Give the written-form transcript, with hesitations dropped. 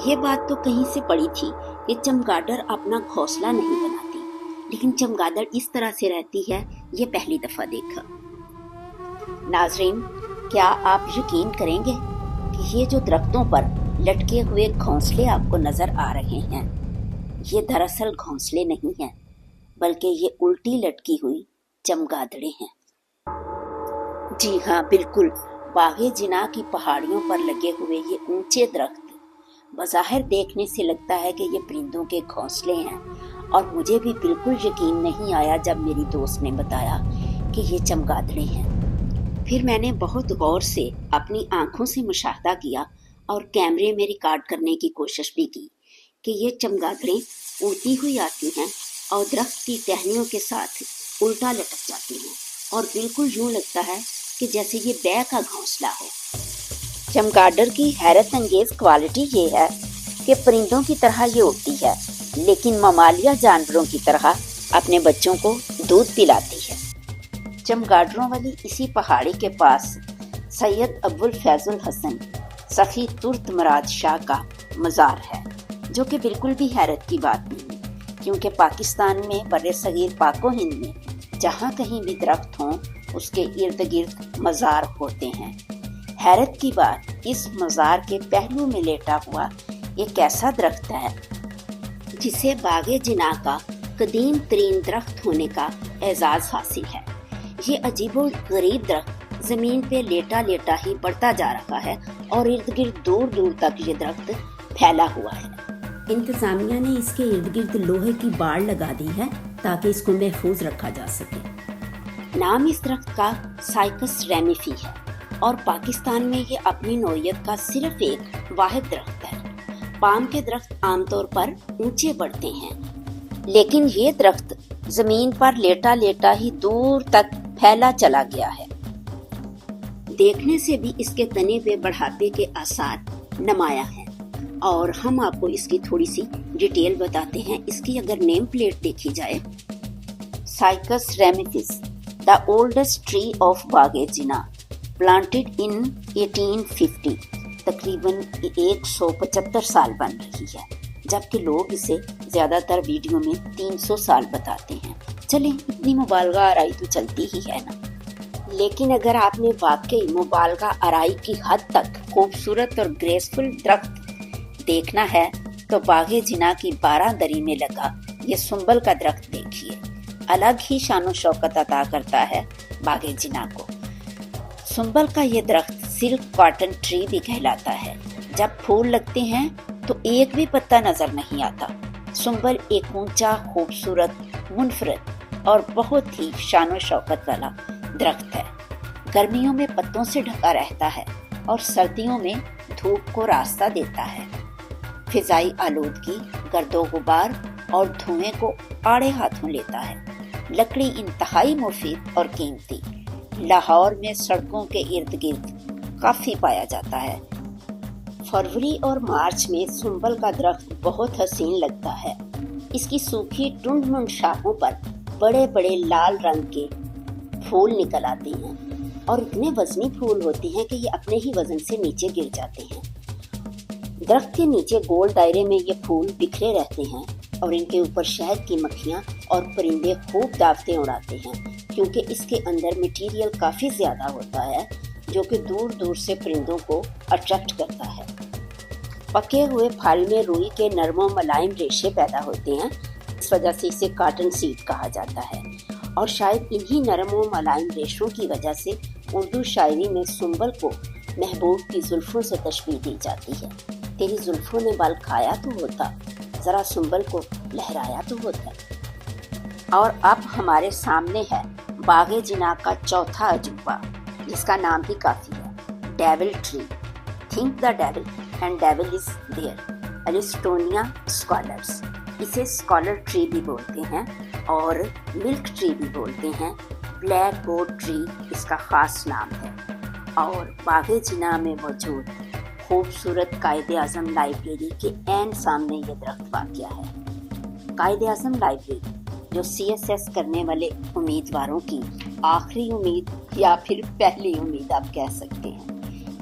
یہ بات تو کہیں سے پڑی تھی کہ چمگادڑ اپنا گھونسلہ نہیں بناتی، لیکن چمگادڑ اس طرح سے رہتی ہے یہ پہلی دفعہ دیکھا۔ ناظرین، کیا آپ یقین کریں گے کہ یہ جو درختوں پر لٹکے ہوئے گھونسلے آپ کو نظر آ رہے ہیں، یہ دراصل گھونسلے نہیں ہیں، بلکہ یہ الٹی لٹکی ہوئی چمگادڑیں ہیں۔ جی ہاں، بالکل، باغ جناح کی پہاڑیوں پر لگے ہوئے یہ اونچے درخت بظاہر دیکھنے سے لگتا ہے کہ یہ پرندوں کے گھونسلے ہیں، اور مجھے بھی بالکل یقین نہیں آیا جب میری دوست نے بتایا کہ یہ چمگادڑیں ہیں۔ پھر میں نے بہت غور سے اپنی آنکھوں سے مشاہدہ کیا اور کیمرے میں ریکارڈ کرنے کی کوشش بھی کی کہ یہ چمگادڑیں اڑتی ہوئی آتی ہیں اور درخت کی ٹہنیوں کے ساتھ الٹا لٹک جاتی ہیں، اور بالکل یوں لگتا ہے کہ جیسے یہ بے کا گھونسلہ ہو۔ چمگادڑ کی حیرت انگیز کوالٹی یہ ہے کہ پرندوں کی طرح یہ اڑتی ہے، لیکن ممالیہ جانوروں کی طرح اپنے بچوں کو دودھ پلاتی ہے۔ چمگادڑوں والی اسی پہاڑی کے پاس سید ابو الفیض الحسن سخی ترت مراد شاہ کا مزار ہے، جو کہ بالکل بھی حیرت کی بات نہیں، کیونکہ پاکستان میں بر صغیر پاک و ہند میں جہاں کہیں بھی درخت ہوں اس کے ارد گرد مزار ہوتے ہیں۔ حیرت کی بات، اس مزار کے پہلو میں لیٹا ہوا ایک ایسا درخت ہے جسے باغ جناح کا قدیم ترین درخت ہونے کا اعزاز حاصل ہے۔ یہ عجیب و غریب درخت زمین پہ لیٹا لیٹا ہی بڑھتا جا رہا ہے اور ارد گرد دور دور تک یہ درخت پھیلا ہوا ہے۔ انتظامیہ نے اس کے ارد گرد لوہے کی باڑ لگا دی ہے تاکہ اس کو محفوظ رکھا جا سکے۔ نام اس درخت کا سائکس ریمیفی ہے، اور پاکستان میں یہ اپنی نوعیت کا صرف ایک واحد درخت ہے۔ پام کے درخت عام طور پر اونچے بڑھتے ہیں، لیکن یہ درخت زمین پر لیٹا لیٹا ہی دور تک پھیلا چلا گیا ہے۔ دیکھنے سے بھی اس کے تنے پہ بڑھاپے کے آثار نمایاں ہیں، اور ہم آپ کو اس کی تھوڑی سی ڈیٹیل بتاتے ہیں۔ اس کی اگر نیم پلیٹ دیکھی جائے، Sykes ریمیفس، the oldest tree of Bagh Jinnah, planted ان 1850، تقریباً 175 سال بن رہی ہے، جبکہ لوگ اسے زیادہ تر ویڈیو میں 300 سال بتاتے ہیں۔ چلیں، اتنی مبالغہ آرائی تو چلتی ہی ہے نا۔ لیکن اگر آپ نے واقعی مبالغہ آرائی کی حد تک خوبصورت اور گریسفل درخت دیکھنا ہے تو باغ جناح کی 12 دری میں لگا یہ سنبل کا درخت دیکھیے۔ الگ ہی شان و شوکت عطا کرتا ہے باغ جناح کو۔ سنبل کا یہ درخت سلک کاٹن ٹری بھی کہلاتا ہے۔ جب پھول لگتے ہیں تو ایک بھی پتا نظر نہیں آتا۔ سنبل ایک اونچا، خوبصورت، منفرد اور بہت ہی شان و شوکت والا درخت ہے۔ گرمیوں میں پتوں سے ڈھکا رہتا ہے اور سردیوں میں دھوپ کو راستہ دیتا ہے۔ فضائی آلودگی، گرد و غبار اور دھوئیں کو آڑے ہاتھوں لیتا ہے۔ لکڑی انتہائی مفید اور قیمتی۔ لاہور میں سڑکوں کے ارد گرد کافی پایا جاتا ہے۔ فروری اور مارچ میں سنبل کا درخت بہت حسین لگتا ہے۔ اس کی سوکھی ٹنڈ منڈ شاخوں پر بڑے بڑے لال رنگ کے پھول نکل آتے ہیں، اور اتنے وزنی پھول ہوتے ہیں کہ یہ اپنے ہی وزن سے نیچے گر جاتے ہیں۔ درخت کے نیچے گول دائرے میں یہ پھول بکھرے رہتے ہیں، اور ان کے اوپر شہد کی مکھیاں اور پرندے خوب دعوتیں اڑاتے ہیں، کیونکہ اس کے اندر مٹیریل کافی زیادہ ہوتا ہے جو کہ دور دور سے پرندوں کو اٹریکٹ کرتا ہے۔ پکے ہوئے پھل میں روئی کے نرم و ملائم ریشے پیدا ہوتے ہیں، اس وجہ سے اسے کاٹن سیڈ کہا جاتا ہے، اور شاید انہی نرم و ملائم ریشوں کی وجہ سے اردو شاعری میں سنبل کو محبوب کی زلفوں سے تشبیہ دی جاتی ہے۔ تیری زلفوں نے بال کھایا تو ہوتا، ذرا سنبل کو لہرایا تو ہوتا۔ اور اب ہمارے سامنے ہے باغ جناح کا چوتھا عجوبہ، جس کا نام ہی کافی ہے، devil tree. Think the devil and devil is there, Alstonia scholaris. اسے اسکالر ٹری بھی بولتے ہیں اور ملک ٹری بھی بولتے ہیں۔ بلیک گوڈ ٹری اس کا خاص نام ہے، اور باغ جناح میں موجود خوبصورت قائد اعظم لائبریری کے عین سامنے یہ درخت واقع ہے۔ قائد اعظم لائبریری، جو CSS کرنے والے امیدواروں کی آخری امید یا پھر پہلی امید آپ کہہ سکتے ہیں۔